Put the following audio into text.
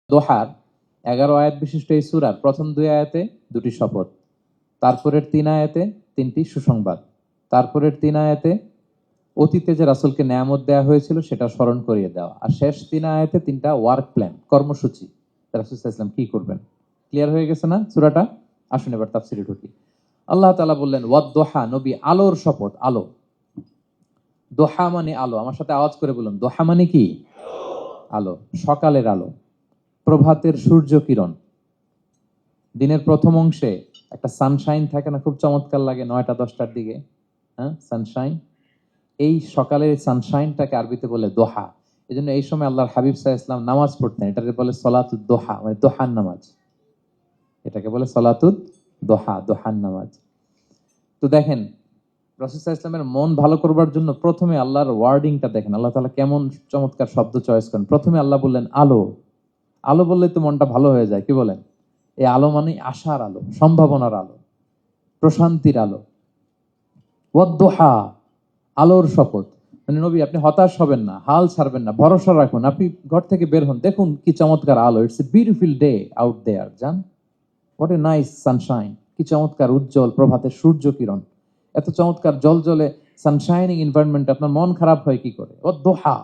দোহার 11 আয়াত বিশিষ্ট এই সূরার প্রথম 2 আয়াতে 2টি শপথ, তারপরের 3 আয়াতে 3টি সুসংবাদ, তারপরের 3 আয়াতে অতীতে যে রাসূলকে নেয়ামত দেওয়া হয়েছিল সেটা স্মরণ করিয়ে দেওয়া, আর শেষ 3 আয়াতে 3টা ওয়ার্ক প্ল্যান, কর্মসূচি রাসূল সাল্লাল্লাহু আলাইহি ওয়াসাল্লাম কি করবেন। ক্লিয়ার হয়ে গেছে না সূরাটা? আসুন এবার তাফসীরে ঢুকি। আল্লাহ তাআলা বললেন ওয়াদ-দোহা, নবী আলোর শপথ। আলো, দোহা মানে আলো। আমার সাথে আওয়াজ করে বলুন, দোহা মানে কি? আলো, সকালের আলো, প্রভাতের সূর্য কিরণ। দিনের প্রথম অংশে একটা সানশাইন থাকে না, খুব চমৎকার লাগে 9টা 10টার দিকে, হ্যাঁ সানশাইন। এই সকালের সানশাইনটাকে আরবিতে বলে দোহা। এই জন্য এই সময় আল্লাহর হাবিব সাল্লাল্লাহু আলাইহি ওয়াসাল্লাম নামাজ পড়তেন, এটাকে বলে সলাতুদ দোহা, মানে দোহার নামাজ। এটাকে বলে সলাতুদ দোহা, দোহার নামাজ। তো দেখেন রাসূল সাল্লাল্লাহু আলাইহি ওয়াসাল্লামের মন ভালো করবার জন্য প্রথমে আল্লাহর ওয়ার্ডিংটা দেখেন, আল্লাহ তাআলা কেমন চমৎকার শব্দ চয়েস করেন। প্রথমে আল্লাহ বললেন আলো। আলো বললে তো মনটা ভালো হয়ে যায়, কি বলেন? এই আলো মানে আশার আলো, সম্ভাবনার আলো, প্রশান্তির আলো। ওয়াদ-দোহা, আলোর শপথ। মানে নবী আপনি হতাশ হবেন না, হাল ছাড়বেন না, ভরসা রাখুন। আপনি ঘর থেকে বের হন, দেখুন কি চমৎকার আলো। It's a beautiful day out there. জান, হোয়াট এ নাইস সানশাইন। কি চমৎকার উজ্জ্বল প্রভাতের সূর্য কিরণ। এত চমৎকার জলজলে সানশাইনিং এনভায়রনমেন্ট, আপনার মন খারাপ হয় কি করে? ওয়াদ-দোহা,